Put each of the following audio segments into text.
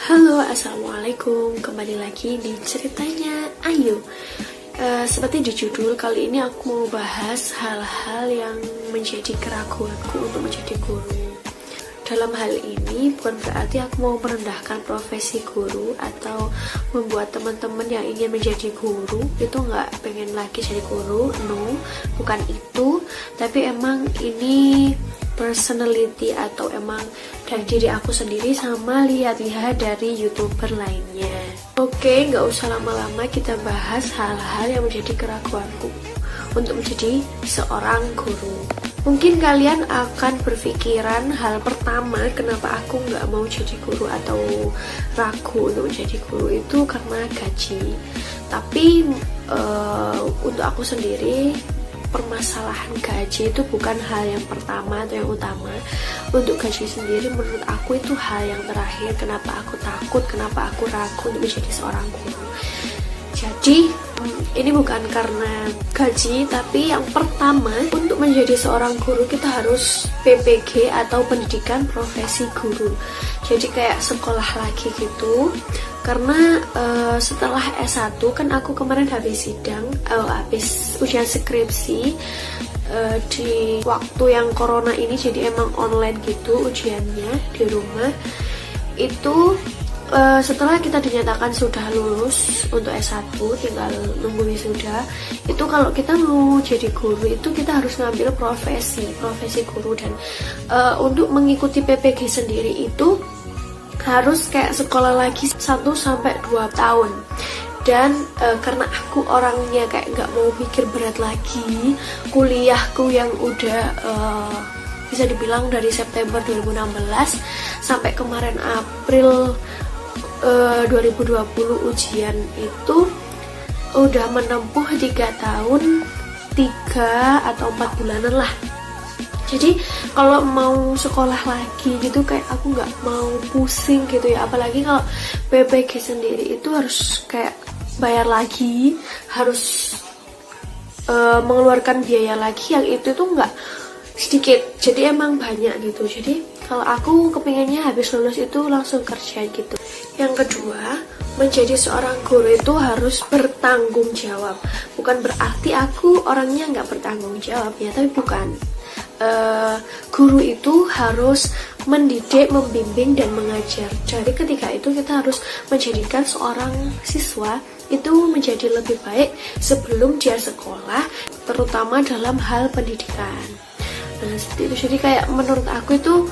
Halo, assalamualaikum. Kembali lagi di ceritanya Ayu. Seperti di judul, kali ini aku mau bahas hal-hal yang menjadi keraguanku untuk menjadi guru. Dalam hal ini bukan berarti aku mau merendahkan profesi guru atau membuat teman-teman yang ingin menjadi guru itu nggak pengen lagi jadi guru. No, bukan itu. Tapi emang ini personality atau emang dari diri aku sendiri sama lihat-lihat dari YouTuber lainnya. Oke, nggak usah lama-lama, kita bahas hal-hal yang menjadi keraguanku untuk menjadi seorang guru. Mungkin kalian akan berpikiran hal pertama kenapa aku nggak mau jadi guru atau ragu untuk menjadi guru itu karena gaji. Tapi untuk aku sendiri, permasalahan gaji itu bukan hal yang pertama atau yang utama. Untuk gaji sendiri menurut aku itu hal yang terakhir. Kenapa aku takut, kenapa aku ragu untuk menjadi seorang guru. Jadi ini bukan karena gaji, tapi yang pertama untuk menjadi seorang guru kita harus PPG atau pendidikan profesi guru. Jadi kayak sekolah lagi gitu. Karena setelah S1 kan aku kemarin habis ujian skripsi di waktu yang corona ini, jadi emang online gitu ujiannya di rumah. Itu setelah kita dinyatakan sudah lulus untuk S1, tinggal nunggu wisuda. Itu kalau kita mau jadi guru itu kita harus ngambil profesi guru. Dan untuk mengikuti PPG sendiri itu harus kayak sekolah lagi 1-2 tahun. Dan karena aku orangnya kayak nggak mau pikir berat lagi, kuliahku yang udah bisa dibilang dari September 2016 sampai kemarin April 2020 ujian itu udah menempuh 3 tahun 3 atau 4 bulanan lah. Jadi kalau mau sekolah lagi gitu kayak aku nggak mau pusing gitu ya. Apalagi kalau PPG sendiri itu harus kayak bayar lagi, harus mengeluarkan biaya lagi yang itu tuh nggak sedikit. Jadi emang banyak gitu. Jadi kalau aku kepinginnya habis lulus itu langsung kerja gitu. Yang kedua, menjadi seorang guru itu harus bertanggung jawab. Bukan berarti aku orangnya nggak bertanggung jawab ya, tapi bukan. Guru itu harus mendidik, membimbing, dan mengajar. Jadi ketika itu kita harus menjadikan seorang siswa itu menjadi lebih baik sebelum dia sekolah, terutama dalam hal pendidikan. Nah, seperti itu. Jadi kayak menurut aku itu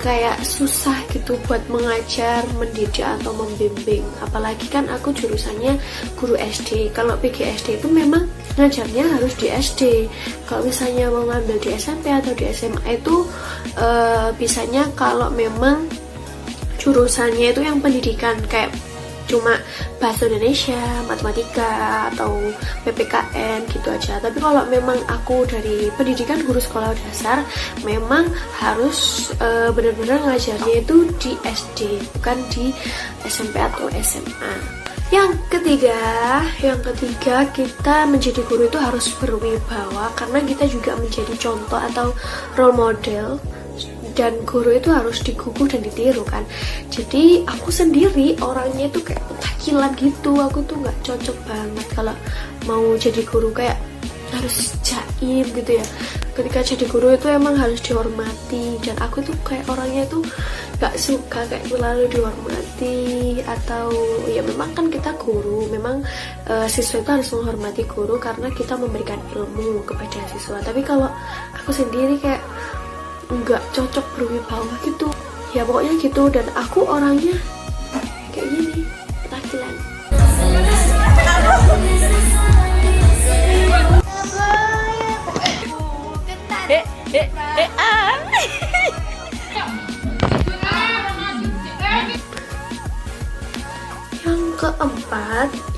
kayak susah gitu buat mengajar, mendidik atau membimbing. Apalagi kan aku jurusannya guru SD. Kalau PGSD itu memang ngajarnya harus di SD. Kalau misalnya mau ngambil di SMP atau di SMA itu bisanya kalau memang jurusannya itu yang pendidikan kayak cuma bahasa Indonesia, matematika, atau PPKN gitu aja. Tapi kalau memang aku dari pendidikan guru sekolah dasar, memang harus benar-benar ngajarnya itu di SD, bukan di SMP atau SMA. Yang ketiga kita menjadi guru itu harus berwibawa, karena kita juga menjadi contoh atau role model. Dan guru itu harus digugu dan ditiru kan. Jadi aku sendiri orangnya itu kayak petakilan gitu. Aku tuh nggak cocok banget kalau mau jadi guru, kayak harus jaim gitu ya. Ketika jadi guru itu emang harus dihormati. Dan aku tuh kayak orangnya tuh nggak suka kayak terlalu dihormati. Atau ya memang kan kita guru, memang siswa itu harus menghormati guru karena kita memberikan ilmu kepada siswa. Tapi kalau aku sendiri kayak nggak cocok berwibawa gitu ya, pokoknya gitu. Dan aku orangnya kayak gini, petakilan.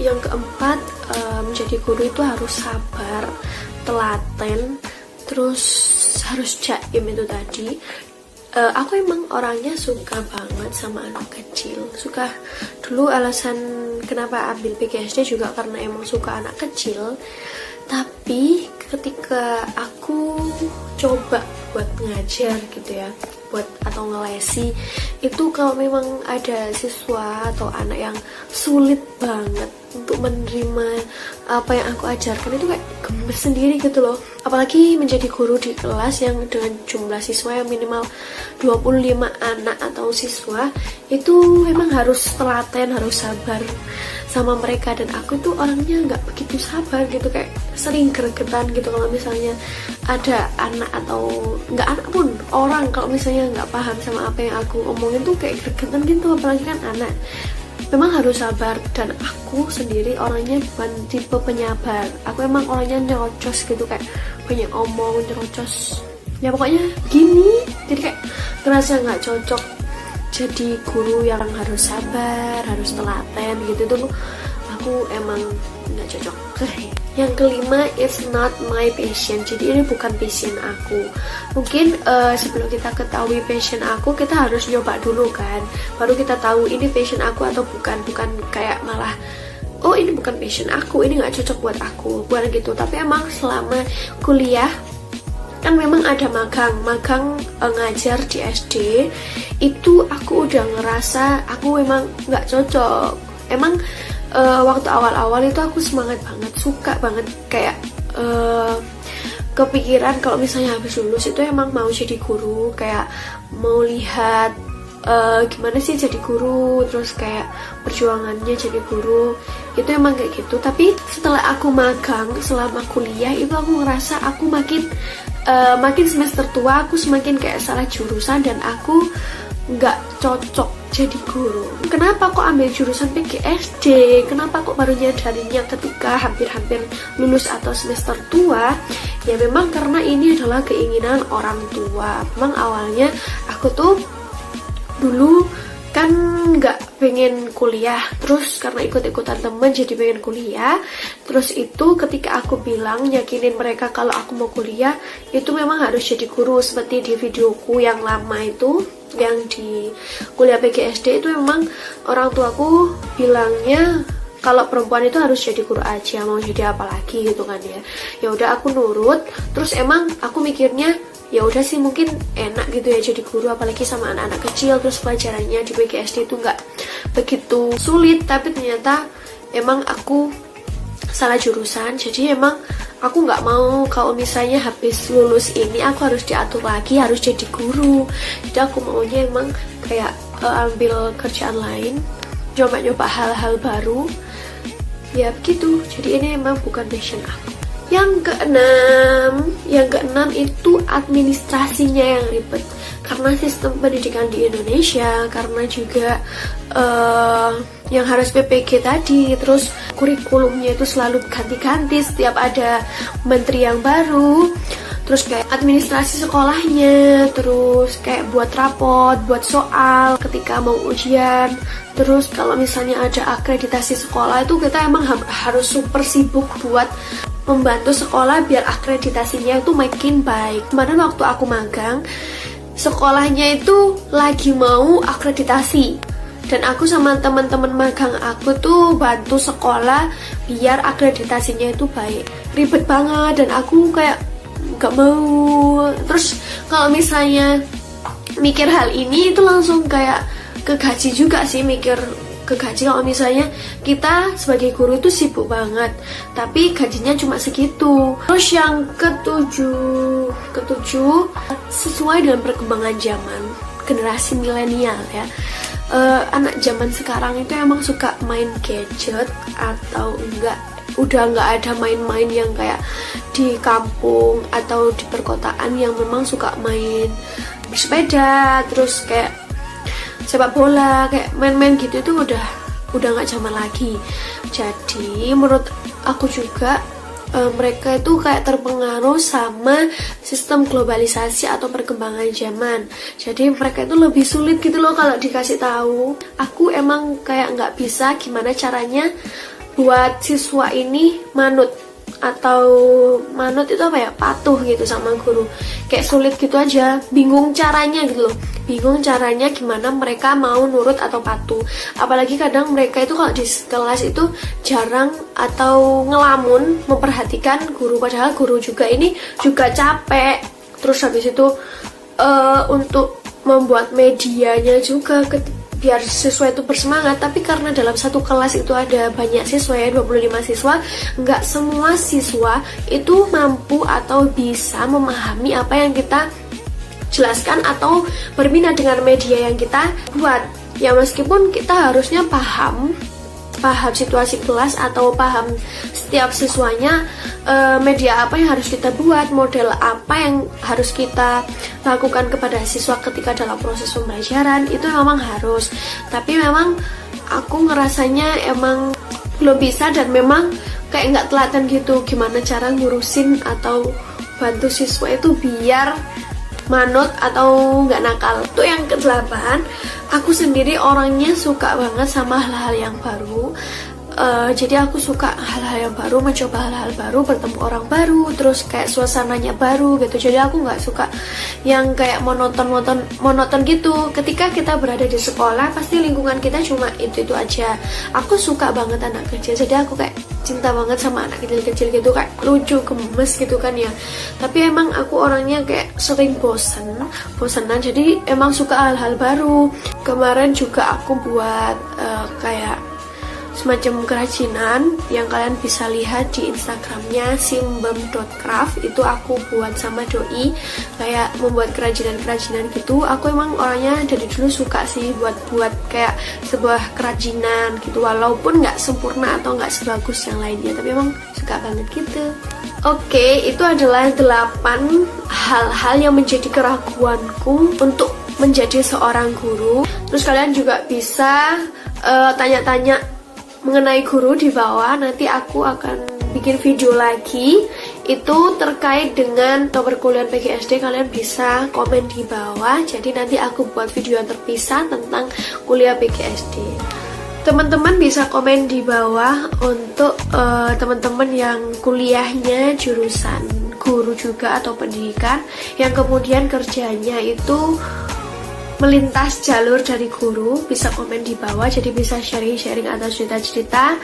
Yang keempat menjadi guru itu harus sabar, telaten, terus harus jaim itu tadi. Aku emang orangnya suka banget sama anak kecil. Suka dulu, alasan kenapa ambil PGSD juga karena emang suka anak kecil. Tapi ketika aku coba buat ngajar gitu ya, buat atau ngelesi itu kalau memang ada siswa atau anak yang sulit banget untuk menerima apa yang aku ajarkan, itu kayak gemes sendiri gitu loh. Apalagi menjadi guru di kelas yang dengan jumlah siswa yang minimal 25 anak atau siswa, itu memang harus telaten, harus sabar sama mereka. Dan aku tuh orangnya nggak begitu sabar gitu, kayak sering gregetan gitu kalau misalnya ada anak atau nggak anak pun orang kalau misalnya nggak paham sama apa yang aku omongin tuh kayak gregetan gitu, apalagi kan anak. Memang harus sabar, dan aku sendiri orangnya bukan tipe penyabar. Aku emang orangnya nyerocos gitu, kayak banyak omong, nyerocos. Ya pokoknya gini, jadi kayak ngerasa nggak cocok jadi guru yang harus sabar, harus telaten gitu tuh. Aku emang nggak cocok. Yang kelima, it's not my passion. Jadi ini bukan passion aku. Mungkin sebelum kita ketahui passion aku, kita harus nyoba dulu kan, baru kita tahu ini passion aku atau bukan. Bukan kayak malah oh ini bukan passion aku, ini nggak cocok buat aku, bukan gitu. Tapi emang selama kuliah kan memang ada magang ngajar di SD, itu aku udah ngerasa aku memang nggak cocok. Emang waktu awal-awal itu aku semangat banget, suka banget, kayak kepikiran kalau misalnya habis lulus itu emang mau jadi guru, kayak mau lihat gimana sih jadi guru, terus kayak perjuangannya jadi guru, itu emang kayak gitu. Tapi setelah aku magang selama kuliah itu aku ngerasa aku makin semester tua aku semakin kayak salah jurusan, dan aku nggak cocok jadi guru. Kenapa kok ambil jurusan PGSD? Kenapa kok baru nyadarinya ketika hampir-hampir lulus atau semester tua? Ya memang karena ini adalah keinginan orang tua. Memang awalnya aku tuh dulu kan nggak pengen kuliah, terus karena ikut-ikutan temen jadi pengen kuliah. Terus itu ketika aku bilang yakinin mereka kalau aku mau kuliah, itu memang harus jadi guru. Seperti di videoku yang lama itu, yang di kuliah PGSD itu, memang orang tuaku bilangnya kalau perempuan itu harus jadi guru aja, mau jadi apa lagi gitu kan ya. Ya udah aku nurut. Terus emang aku mikirnya ya udah sih mungkin enak gitu ya jadi guru, apalagi sama anak-anak kecil. Terus pelajarannya di PGSD itu nggak begitu sulit. Tapi ternyata emang aku salah jurusan. Jadi emang aku nggak mau kalau misalnya habis lulus ini aku harus diatur lagi harus jadi guru. Jadi aku maunya emang kayak ambil kerjaan lain, coba-coba hal-hal baru ya begitu. Jadi ini emang bukan passion aku. Yang keenam itu administrasinya yang ribet, karena sistem pendidikan di Indonesia, karena juga yang harus PPG tadi, terus kurikulumnya itu selalu ganti-ganti setiap ada menteri yang baru. Terus kayak administrasi sekolahnya, terus kayak buat rapot, buat soal ketika mau ujian. Terus kalau misalnya ada akreditasi sekolah itu kita emang harus super sibuk buat membantu sekolah biar akreditasinya itu makin baik. Kemarin waktu aku magang, sekolahnya itu lagi mau akreditasi, dan aku sama teman-teman magang aku tuh bantu sekolah biar akreditasinya itu baik. Ribet banget dan aku kayak gak mau. Terus kalau misalnya mikir hal ini itu langsung kayak ke gaji juga sih, mikir ke gaji. Kalau misalnya kita sebagai guru itu sibuk banget tapi gajinya cuma segitu. Terus yang ketujuh sesuai dengan perkembangan zaman, generasi milenial ya, anak zaman sekarang itu emang suka main gadget atau udah nggak ada main-main yang kayak di kampung atau di perkotaan yang memang suka main bersepeda, terus kayak sepak bola, kayak main-main gitu. Itu udah nggak zaman lagi. Jadi menurut aku juga mereka itu kayak terpengaruh sama sistem globalisasi atau perkembangan zaman. Jadi mereka itu lebih sulit gitu loh kalau dikasih tahu. Aku emang kayak nggak bisa gimana caranya buat siswa ini manut, atau manut itu apa ya, patuh gitu sama guru. Kayak sulit gitu aja, bingung caranya gitu loh, bingung caranya gimana mereka mau nurut atau patuh. Apalagi kadang mereka itu kalau di kelas itu jarang atau ngelamun memperhatikan guru, padahal guru juga ini juga capek. Terus habis itu untuk membuat medianya juga biar siswa itu bersemangat. Tapi karena dalam satu kelas itu ada banyak siswa ya, 25 siswa, nggak semua siswa itu mampu atau bisa memahami apa yang kita jelaskan atau berminat dengan media yang kita buat. Ya meskipun kita harusnya paham situasi kelas atau paham setiap siswanya, media apa yang harus kita buat, model apa yang harus kita lakukan kepada siswa ketika dalam proses pembelajaran, itu memang harus. Tapi memang aku ngerasanya emang belum bisa dan memang kayak nggak telaten gitu gimana cara ngurusin atau bantu siswa itu biar manut atau nggak nakal. Itu yang ke-8. Aku sendiri orangnya suka banget sama hal-hal yang baru. Jadi aku suka hal-hal yang baru, mencoba hal-hal baru, bertemu orang baru, terus kayak suasananya baru gitu. Jadi aku nggak suka yang kayak monoton gitu. Ketika kita berada di sekolah, pasti lingkungan kita cuma itu aja. Aku suka banget anak kecil, jadi aku kayak cinta banget sama anak kecil-kecil gitu, kayak lucu, gemes gitu kan ya. Tapi emang aku orangnya kayak sering bosenan, jadi emang suka hal-hal baru. Kemarin juga aku buat kayak semacam kerajinan yang kalian bisa lihat di Instagramnya simbem.craft. Itu aku buat sama doi, kayak membuat kerajinan gitu. Aku emang orangnya dari dulu suka sih buat kayak sebuah kerajinan gitu, walaupun nggak sempurna atau nggak sebagus yang lainnya, tapi emang suka banget gitu. Oke, itu adalah 8 hal-hal yang menjadi keraguanku untuk menjadi seorang guru. Terus kalian juga bisa tanya-tanya mengenai guru di bawah. Nanti aku akan bikin video lagi itu terkait dengan perkuliahan PGSD. Kalian bisa komen di bawah, jadi nanti aku buat video yang terpisah tentang kuliah PGSD. Teman-teman bisa komen di bawah untuk teman-teman yang kuliahnya jurusan guru juga atau pendidikan, yang kemudian kerjanya itu melintas jalur dari guru, bisa komen di bawah, jadi bisa sharing-sharing atas cerita-cerita.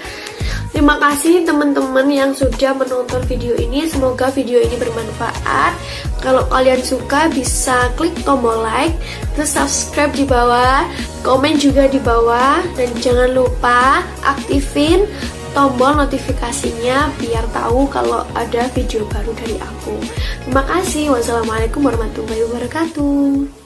Terima kasih teman-teman yang sudah menonton video ini, semoga video ini bermanfaat. Kalau kalian suka bisa klik tombol like, terus subscribe di bawah, komen juga di bawah, dan jangan lupa aktifin tombol notifikasinya biar tahu kalau ada video baru dari aku. Terima kasih. Wassalamualaikum warahmatullahi wabarakatuh.